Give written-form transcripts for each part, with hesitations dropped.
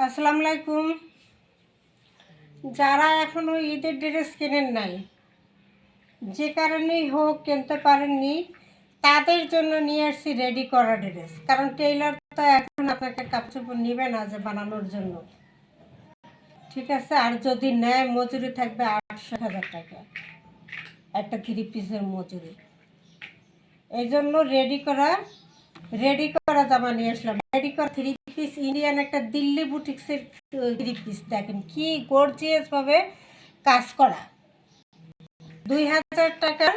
আসসালামু আলাইকুম। যারা এখনও ঈদের ড্রেস কেনেন নাই, যে কারণেই হোক কিনতে পারেননি, তাদের জন্য নিয়ে আসছি রেডি করা ড্রেস। কারণ টেইলর তো এখন আপনাকে কাপড় নেবে না যে বানানোর জন্য, ঠিক আছে। আর যদি নেয়, মজুরি থাকবে 800,000 টাকা একটা 3 পিসের মজুরি। এই জন্য রেডি করা জামা নিয়ে আসলাম। রেডি করা 3 পিস ইন্ডিয়ান একটা দিল্লি বুটিক্সের 3 পিস। দেখেন কি গর্জিয়াস ভাবে কাজ করা। 2000 টাকার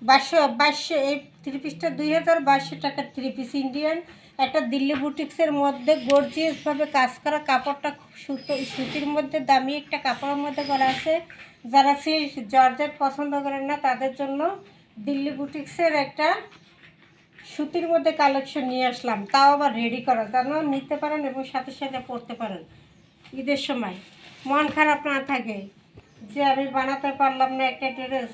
2200 এই 3 পিসটা 2200 টাকার 3 পিস ইন্ডিয়ান একটা দিল্লি বুটিক্সের মধ্যে গর্জিয়াস ভাবে কাজ করা। কাপড়টা খুব সুতির মধ্যে দামি একটা কাপড়ের মধ্যে করা আছে। যারা সিল্ক জর্জেট পছন্দ করেন না, তাদের জন্য দিল্লি বুটিক্সের একটা সুতির মধ্যে কালেকশন নিয়ে আসলাম, তাও আবার রেডি করা, যেন নিতে পারেন এবং সাথে সাথে পরতে পারেন। ঈদের সময় মন খারাপ না থাকে যে আমি বানাতে পারলাম না একটা ড্রেস,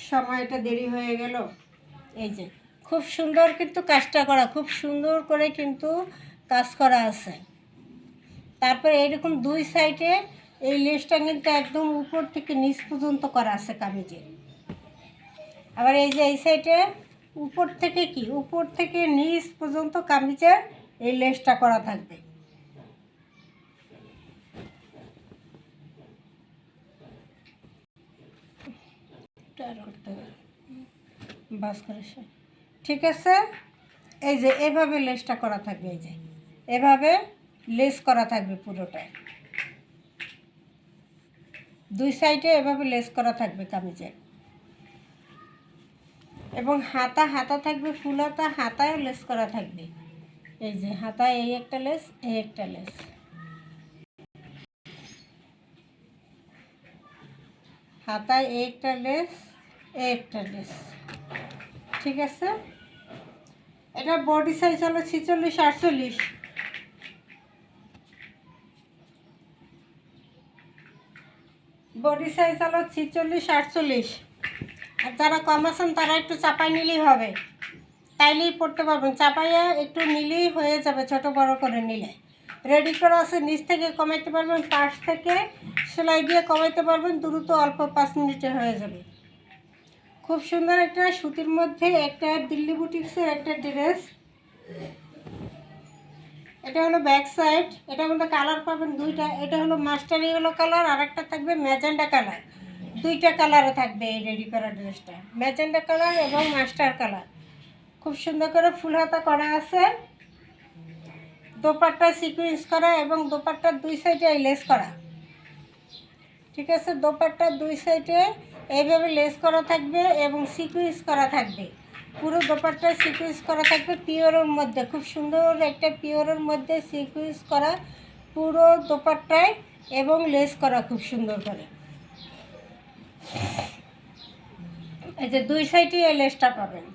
সময়টা দেরি হয়ে গেল। এই যে খুব সুন্দর কিন্তু কাজটা করা, খুব সুন্দর করে কিন্তু কাজ করা আছে। তারপরে এইরকম দুই সাইডে এই লেসটা কিন্তু একদম উপর থেকে নিচ পর্যন্ত করা আছে কামিজে। আবার এই যে এই সাইডে উপর থেকে নিচ পর্যন্ত কামিজের এই লেসটা করা থাকবে। বাস করে ঠিক আছে। এই যে এভাবে লেসটা করা থাকবে, এই যে এভাবে লেস করা থাকবে পুরোটায়, দুই সাইডে এভাবে লেস করা থাকবে কামিজে। এবং হাতা থাকবে ফুল হাতা, হাতায়ও লেস করা থাকবে। এই যে হাতায় এই একটা লেস, এই একটা লেস, হাতায় এই একটা লেস, এই একটা লেস, ঠিক আছে। এটা বডি সাইজ হলো 46-48। বডি সাইজ হলো 46-48। আর যারা কম আছেন তারা একটু চাপাই নিলেই হবে, তাইলেই পড়তে পারবেন। চাপাইয়া একটু নিলেই হয়ে যাবে, ছোট বড় করে নিলে। রেডি করা আছে, নিচ থেকে কমাইতে পারবেন, পাশ থেকে সেলাই দিয়ে কমাইতে পারবেন, দ্রুত অল্প 5 মিনিটে হয়ে যাবে। খুব সুন্দর একটা সুতির মধ্যে একটা দিল্লি বুটিক্সের একটা ড্রেস। এটা হলো ব্যাক সাইড, এটার মধ্যে কালার পাবেন দুইটা। এটা হলো মাস্টার ইয়েলো কালার, আর একটা থাকবে ম্যাজেন্ডা কালার। দুইটা কালারে থাকবে এই রেডি করা ড্রেসটা, ম্যাজেন্ডা কালার এবং মাস্টার কালার। খুব সুন্দর করে ফুল হাতা করা আছে, দোপাট্টা সিকুয়েন্স করা এবং দোপাট্টার দুই সাইডে লেস করা, ঠিক আছে। দোপাট্টার দুই সাইডে এইভাবে লেস করা থাকবে এবং সিকুয়েন্স করা থাকবে। পুরো দোপাট্টায় সিকুয়েন্স করা থাকবে পিওরের মধ্যে, খুব সুন্দর একটা পিওরের মধ্যে সিকুয়েন্স করা পুরো দোপাট্টায় এবং লেস করা খুব সুন্দর করে। এই যে দুই সাইডে এই লেসটা পাবেন,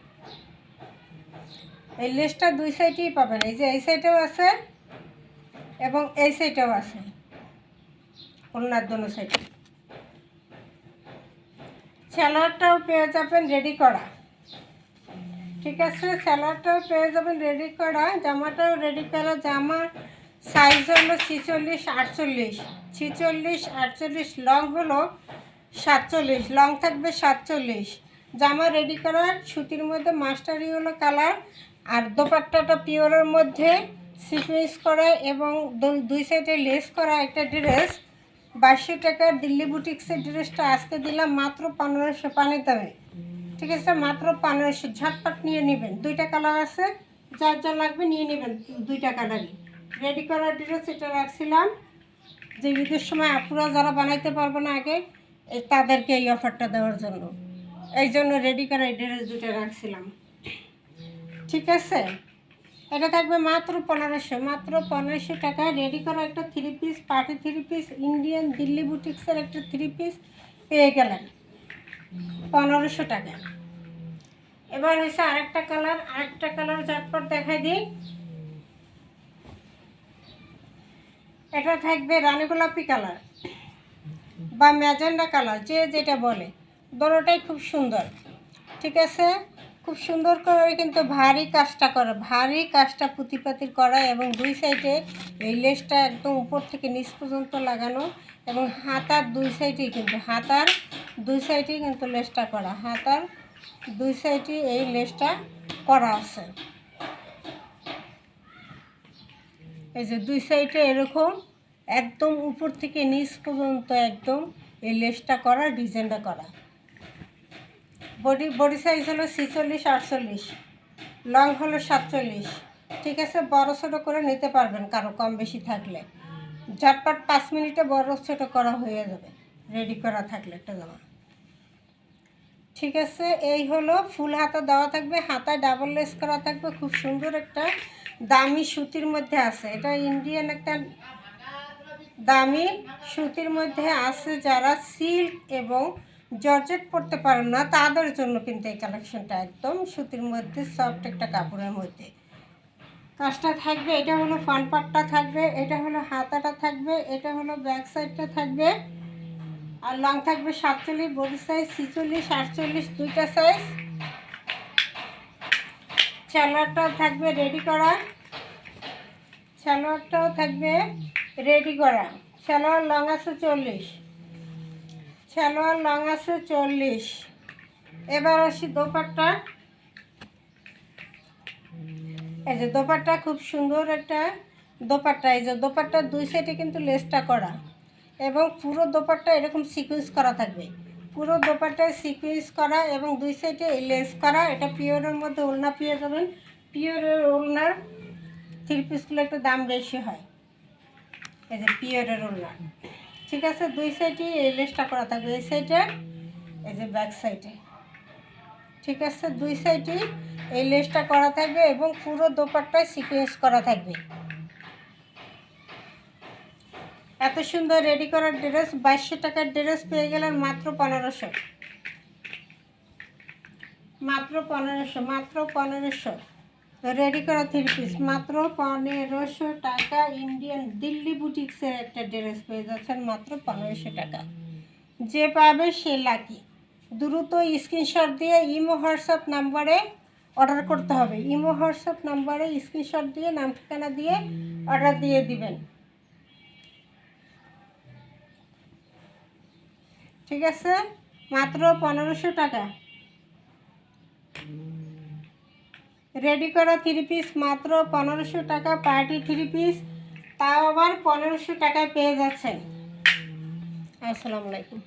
এই লেসটা দুই সাইডেই পাবেন। এই যে এই সাইডেও আছে এবং এই সাইডেও আছে, ওনার দোনো সাইডে। স্যালোয়ারটাও পেয়ে যাবেন রেডি করা, ঠিক আছে। স্যালোয়ারটাও পেয়ে যাবেন রেডি করা, জামাটাও রেডি করা। জামার সাইজ হলো 46-48, 46-48, লং হলো 47, লং থাকবে 47। জামা রেডি করা সুতির মধ্যে মাস্টার ইয়েলো কালার, আর দোপাট্টাটা পিওরের মধ্যে সিকুয়েন্স করা এবং দুই সাইডে লেস করা একটা ড্রেস। 2200 টাকার দিল্লি বুটিক্সের ড্রেসটা আজকে দিলাম মাত্র 1500 পানি দামে, ঠিক আছে। মাত্র 1500, ঝটপট নিয়ে নেবেন। দুইটা কালার আছে, যার যা লাগবে নিয়ে নেবেন, দুইটা কালারই রেডি করা ড্রেস। এটা রাখছিলাম যে ঈদের সময় আপুরা যারা বানাইতে পারবে না আগে, তাদেরকে এই অফারটা দেওয়ার জন্য, এই জন্য রেডি করা এই ড্রেস দুটো রাখছিলাম, ঠিক আছে। এটা থাকবে মাত্র 1500, মাত্র 1500 টাকা রেডি করা একটা 3 piece, party 3 piece Indian Delhi বুটিক্সের একটা 3 পিস পেয়ে গেলেন 1500 টাকা। এবার হয়েছে আরেকটা কালার ঝটপট দেখাই দিই। এটা থাকবে রানী গোলাপি কালার বা ম্যাজেন্ডা কালার, যে যেটা বলে, দোনোটাই খুব সুন্দর, ঠিক আছে। খুব সুন্দর করে কিন্তু ভারী কাজটা করা, ভারী কাজটা পুঁতিপাতির করা, এবং দুই সাইডে এই লেসটা একদম উপর থেকে নিচ পর্যন্ত লাগানো, এবং হাতার দুই সাইডেই কিন্তু লেসটা করা, হাতার দুই সাইডে এই লেসটা করা আছে। এই যে দুই সাইডে এরকম একদম উপর থেকে নিচ পর্যন্ত একদম এই লেসটা করা, ডিজাইনটা করা। বডি সাইজ হলো 46 48, লং হলো 47। ঠিক আছে, বড় ছোটো করে নিতে পারবেন কারো কম বেশি থাকলে। ঝটপট 5 মিনিটে বড় ছোটো করা হয়ে যাবে রেডি করা থাকলে একটা জামা। ঠিক আছে, এই হলো ফুল হাতা দেওয়া থাকবে, হাতায় ডাবল লেস করা থাকবে। খুব সুন্দর একটা দামি সুতির মধ্যে আছে, এটা ইন্ডিয়ান একটা দামি সুতির মধ্যে আছে। যারা সিল্ক এবং জর্জেট পরতে পারেন না তাদের জন্য কিন্তু এই কালেকশনটা একদম সুতির মধ্যে সফট একটা কাপড়ের মধ্যে কাজটা থাকবে। এটা হলো ফ্রন্ট পার্টটা থাকবে, এটা হলো হাতাটা থাকবে, এটা হলো ব্যাক সাইডটা থাকবে। আর লং থাকবে 47, বডি সাইজ 46 48, দুইটা সাইজ। সালোয়ারটাও থাকবে রেডি করা, সালোয়ারটাও থাকবে রেডি করা। সালোয়ার লং আছে 40, সালোয়ার লং আছে 40। এবার আসি দোপাট্টা। এই যে দোপাট্টা, খুব সুন্দর একটা দোপাট্টা। এই যে দোপাট্টার দুই সাইডে কিন্তু লেসটা করা, এবং পুরো দোপাট্টা এরকম সিকুয়েন্স করা থাকবে, পুরো দোপাট্টায় সিকুয়েন্স করা এবং দুই সাইডে লেস করা। এটা পিওরের মধ্যে ওড়না পেয়ে যাবেন। পিওরের ওড়নার 3 পিসগুলো একটু দাম বেশি হয়। এই যে পিওরের ওড়না। ঠিক আছে, দুই সাইডে এই লেসটা করা থাকবে, এই সাইডে, এই যে ব্যাক সাইডে। ঠিক আছে, দুই সাইডে এই লেসটা করা থাকবে এবং পুরো দোপাট্টায় সিকুয়েন্স করা থাকবে। এত সুন্দর রেডি করার ড্রেস 2200 টাকার ড্রেস পেয়ে গেলেন মাত্র 1500, মাত্র 1500, মাত্র 1500। রেডি করা 3 পিস মাত্র 1500 টাকা। ইন্ডিয়ান দিল্লি বুটিক্সের একটা ড্রেস পেয়ে যাচ্ছেন মাত্র 1500 টাকা। যে পাবে সে লাকি। দ্রুত স্ক্রিনশট দিয়ে ইমো হোয়াটসঅ্যাপ নাম্বারে অর্ডার করতে হবে। ইমো হোয়াটসঅ্যাপ নাম্বারে স্ক্রিনশট দিয়ে নাম ঠিকানা দিয়ে অর্ডার দিয়ে দিবেন। ঠিক আছে, মাত্র 1500 টাকা। রেডি করা 3 পিস মাত্র 1500 টাকা। পার্টি 3 পিস, তাও আবার 1500 টাকায় পেয়ে যাচ্ছেন। আসসালামু আলাইকুম।